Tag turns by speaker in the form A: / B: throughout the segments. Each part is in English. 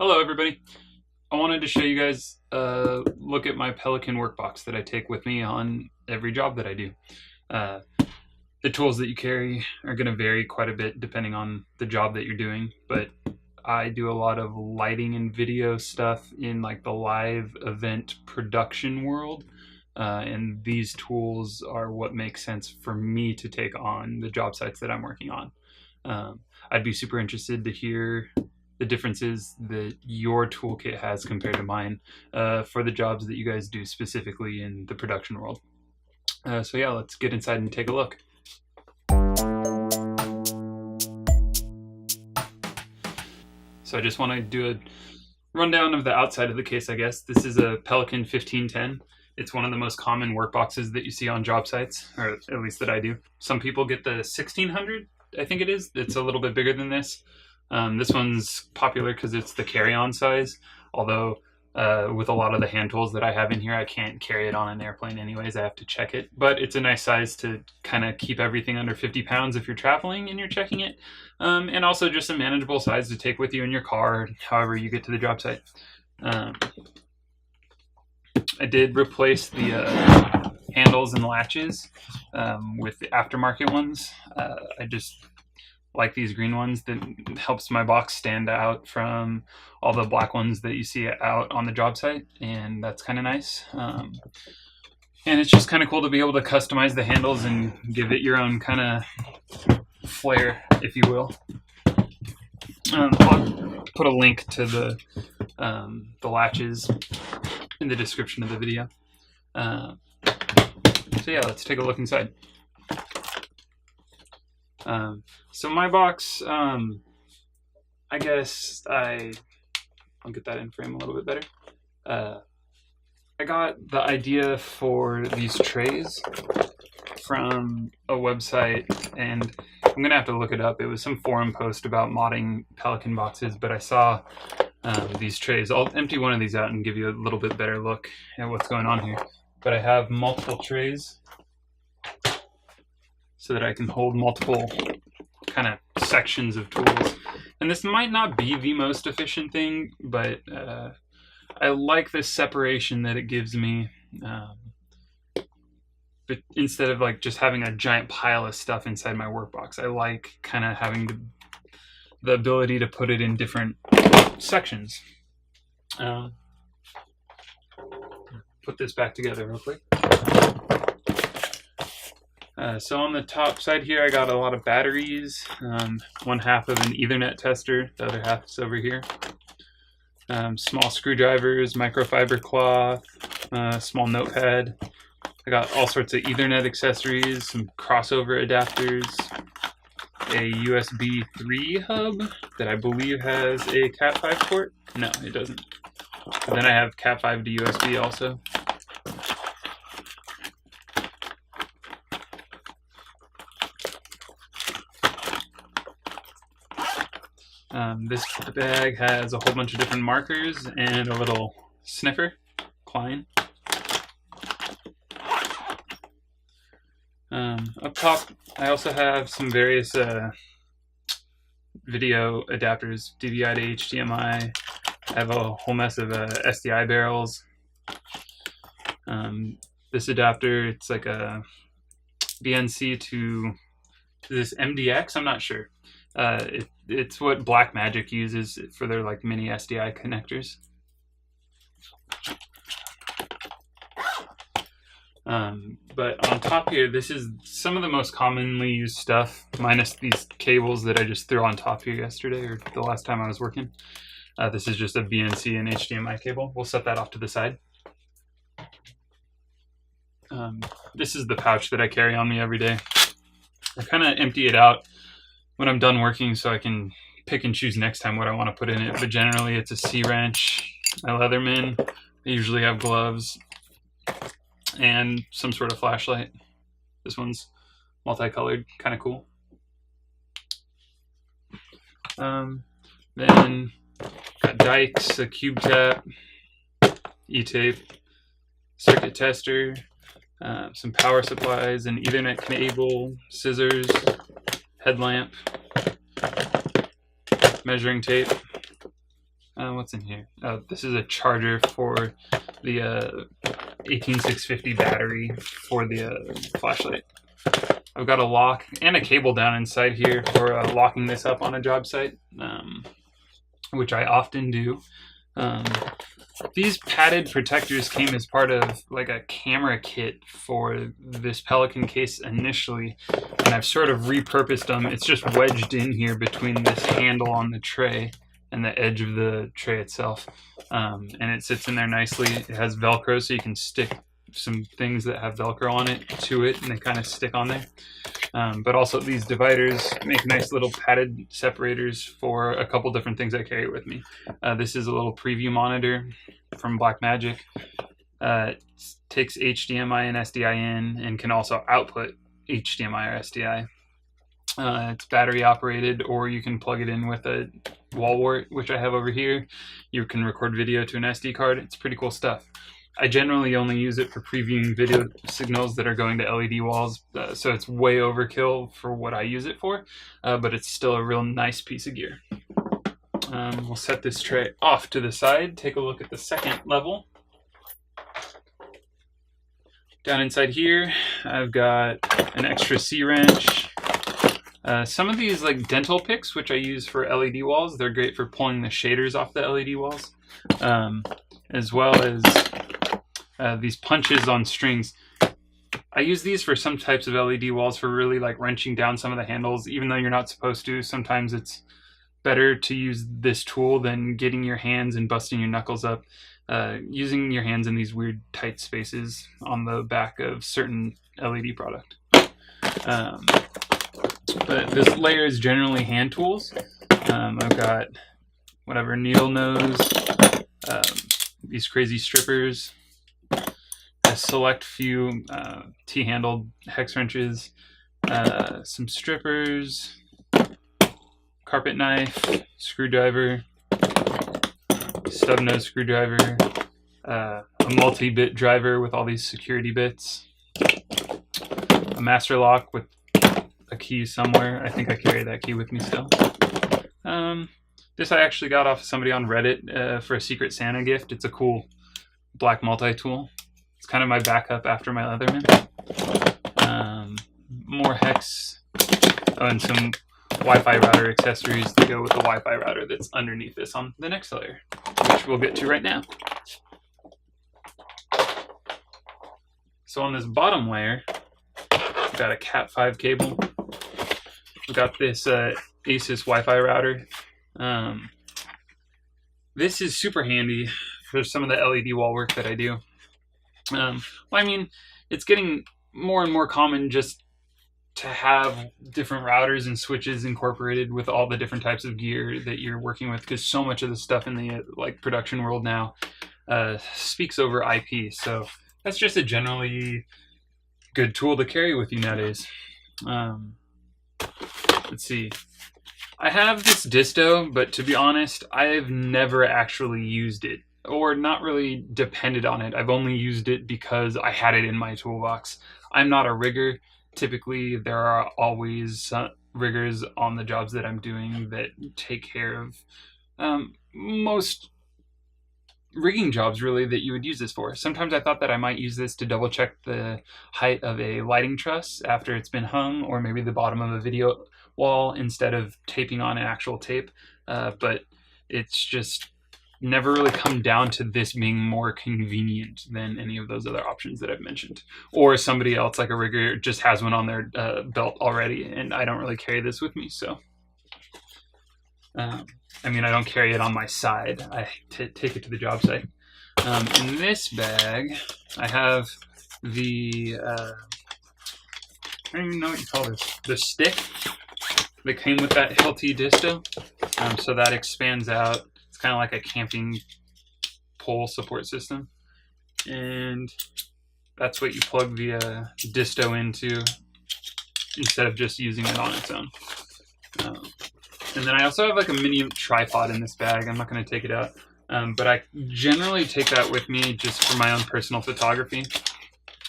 A: Hello everybody. I wanted to show you guys a look at my Pelican workbox that I take with me on every job that I do. Uh, the tools that you carry are going to vary quite a bit depending on the job that you're doing, but I do a lot of lighting and video stuff in like the live event production world. And these tools are what makes sense for me to take on the job sites that I'm working on. I'd be super interested to hear the differences that your toolkit has compared to mine for the jobs that you guys do specifically in the production world. So yeah, let's get inside and take a look. So I just want to do a rundown of the outside of the case, I guess. This is a Pelican 1510. It's one of the most common workboxes that you see on job sites, or at least that I do. Some people get the 1600, I think it is. It's a little bit bigger than this. This one's popular because it's the carry-on size, although with a lot of the hand tools that I have in here, I can't carry it on an airplane anyways. I have to check it. But it's a nice size to kind of keep everything under 50 pounds if you're traveling and you're checking it. And also just a manageable size to take with you in your car, however you get to the job site. I did replace the handles and latches with the aftermarket ones. I just like these green ones. That helps my box stand out from all the black ones that you see out on the job site, and that's kind of nice. And it's just kind of cool to be able to customize the handles and give it your own kind of flair, if you will. I'll put a link to the latches in the description of the video. So yeah, let's take a look inside. So my box, I guess I'll get that in frame a little bit better. I got the idea for these trays from a website, and I'm gonna have to look it up. It was some forum post about modding Pelican boxes, but I saw these trays. I'll empty one of these out and give you a little bit better look at what's going on here. But I have multiple trays so that I can hold multiple kind of sections of tools. And this might not be the most efficient thing, but I like the separation that it gives me. But instead of like just having a giant pile of stuff inside my workbox, I like kind of having the ability to put it in different sections. Put this back together real quick. So on the top side here, I got a lot of batteries, one half of an Ethernet tester, the other half is over here. Small screwdrivers, microfiber cloth, small notepad. I got all sorts of Ethernet accessories, some crossover adapters, a USB 3 hub that I believe has a Cat 5 port. No, it doesn't. But then I have Cat 5 to USB also. This bag has a whole bunch of different markers and a little sniffer, Klein. Up top, I also have some various video adapters, DVI to HDMI. I have a whole mess of SDI barrels. This adapter, it's like a BNC to this MDX, I'm not sure. It's what Blackmagic uses for their like mini SDI connectors. But on top here, this is some of the most commonly used stuff, minus these cables that I just threw on top here yesterday or the last time I was working. This is just a BNC and HDMI cable. We'll set that off to the side. This is the pouch that I carry on me every day. I kind of empty it out when I'm done working so I can pick and choose next time what I want to put in it. But generally it's a C-wrench, my Leatherman. I usually have gloves and some sort of flashlight. This one's multicolored, kind of cool. Then got dikes, a cube tap, E-tape, circuit tester, some power supplies, an Ethernet cable, scissors, headlamp, measuring tape, What's in here? Oh, this is a charger for the 18650 battery for the flashlight. I've got a lock and a cable down inside here for locking this up on a job site, which I often do. These padded protectors came as part of like a camera kit for this Pelican case initially, and I've sort of repurposed them. It's just wedged in here between this handle on the tray and the edge of the tray itself, and it sits in there nicely. It has Velcro, so you can stick some things that have Velcro on it to it, and they kind of stick on there. But also these dividers make nice little padded separators for a couple different things I carry with me. This is a little preview monitor from Blackmagic. It takes HDMI and SDI in and can also output HDMI or SDI. It's battery operated, or you can plug it in with a wall wart, which I have over here. You can record video to an SD card. It's pretty cool stuff. I generally only use it for previewing video signals that are going to LED walls, so it's way overkill for what I use it for, but it's still a real nice piece of gear. We'll set this tray off to the side, take a look at the second level. Down inside here, I've got an extra C-wrench. Some of these like dental picks, which I use for LED walls, they're great for pulling the shaders off the LED walls, as well as these punches on strings. I use these for some types of LED walls for really like wrenching down some of the handles, even though you're not supposed to. Sometimes it's better to use this tool than getting your hands and busting your knuckles up, using your hands in these weird tight spaces on the back of certain LED product. But this layer is generally hand tools. I've got whatever, needle nose, these crazy strippers, a select few T-handled hex wrenches, some strippers, carpet knife, screwdriver, stub nose screwdriver, a multi-bit driver with all these security bits, a master lock with a key somewhere. I think I carry that key with me still. This I actually got off of somebody on Reddit for a Secret Santa gift. It's a cool black multi-tool. It's kind of my backup after my Leatherman. More hex, and some Wi-Fi router accessories to go with the Wi-Fi router that's underneath this on the next layer, which we'll get to right now. So on this bottom layer, we've got a Cat 5 cable. We've got this Asus Wi-Fi router. This is super handy for some of the LED wall work that I do. Well, I mean, it's getting more and more common just to have different routers and switches incorporated with all the different types of gear that you're working with, because so much of the stuff in the like production world now speaks over IP. So that's just a generally good tool to carry with you nowadays. Let's see. I have this disto, but to be honest, I've never actually used it, or not really depended on it. I've only used it because I had it in my toolbox. I'm not a rigger. Typically, there are always riggers on the jobs that I'm doing that take care of most rigging jobs, really, that you would use this for. Sometimes I thought that I might use this to double check the height of a lighting truss after it's been hung, or maybe the bottom of a video wall, instead of taping on an actual tape. But it's just never really come down to this being more convenient than any of those other options that I've mentioned. Or somebody else, like a rigger, just has one on their belt already, and I don't really carry this with me, so. I mean, I don't carry it on my side. I take it to the job site. In this bag, I have the, I don't even know what you call this, the stick that came with that Hilti disto. So that expands out. It's kind of like a camping pole support system. And that's what you plug the disto into instead of just using it on its own. And then I also have like a mini tripod in this bag. I'm not going to take it out, but I generally take that with me just for my own personal photography.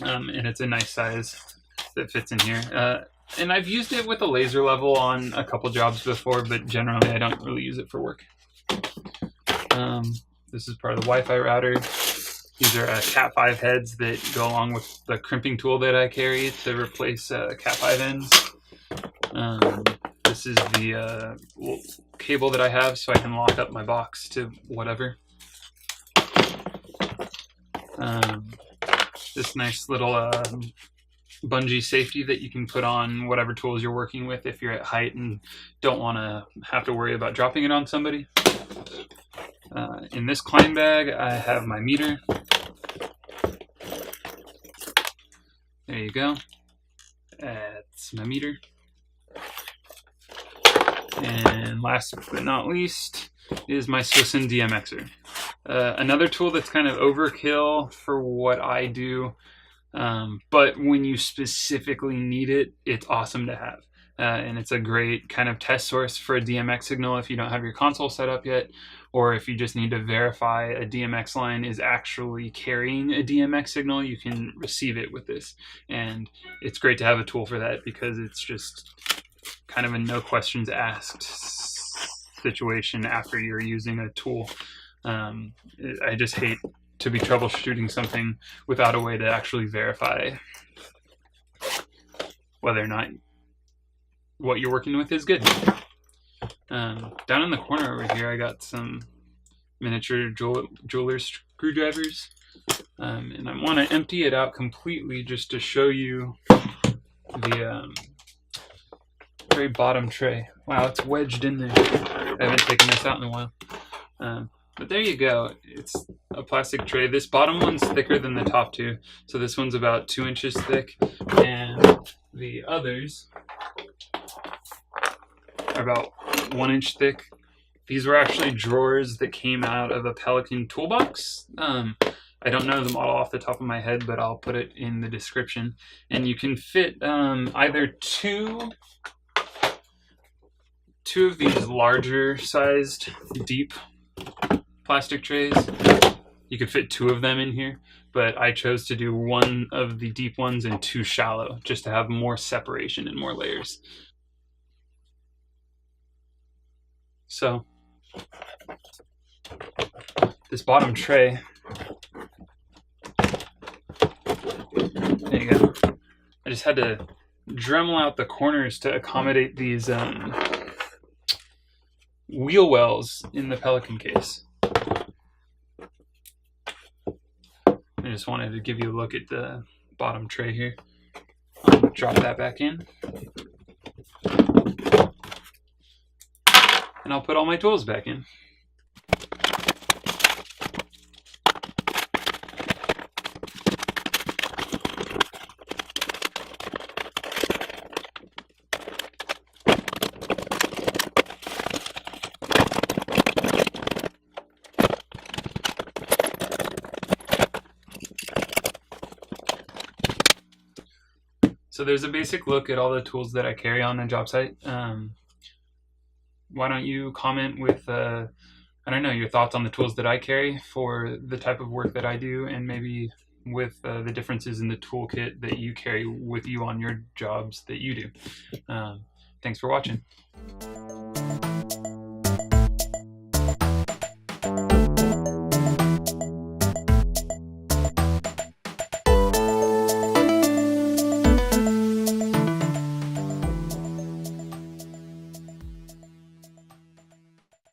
A: And it's a nice size that fits in here. And I've used it with a laser level on a couple jobs before, but generally I don't really use it for work. This is part of the Wi-Fi router. These are Cat 5 heads that go along with the crimping tool that I carry to replace Cat 5 ends. This is the cable that I have so I can lock up my box to whatever. This nice little bungee safety that you can put on whatever tools you're working with if you're at height and don't want to have to worry about dropping it on somebody. In this climb bag, I have my meter. There you go. That's my meter. And last but not least is my Swisson DMXer. Another tool that's kind of overkill for what I do, but when you specifically need it, it's awesome to have. And it's a great kind of test source for a DMX signal if you don't have your console set up yet, or if you just need to verify a DMX line is actually carrying a DMX signal, you can receive it with this. And it's great to have a tool for that because it's just kind of a no questions asked situation after you're using a tool. I just hate to be troubleshooting something without a way to actually verify whether or not what you're working with is good. Down in the corner over here, I got some miniature jeweler's screwdrivers, and I want to empty it out completely just to show you the very bottom tray. Wow, it's wedged in there. I haven't taken this out in a while. But there you go. It's a plastic tray. This bottom one's thicker than the top two. So this one's about 2 inches thick, and the others are about 1 inch thick. These were actually drawers that came out of a Pelican toolbox. I don't know the model off the top of my head, but I'll put it in the description. And you can fit either two of these larger sized deep plastic trays. You could fit 2 of them in here, but I chose to do 1 of the deep ones and 2 shallow just to have more separation and more layers. So this bottom tray, there you go. I just had to Dremel out the corners to accommodate these wheel wells in the Pelican case. I just wanted to give you a look at the bottom tray here. I'll drop that back in. And I'll put all my tools back in. So there's a basic look at all the tools that I carry on a job site. Why don't you comment with, I don't know, your thoughts on the tools that I carry for the type of work that I do, and maybe with the differences in the toolkit that you carry with you on your jobs that you do. Thanks for watching.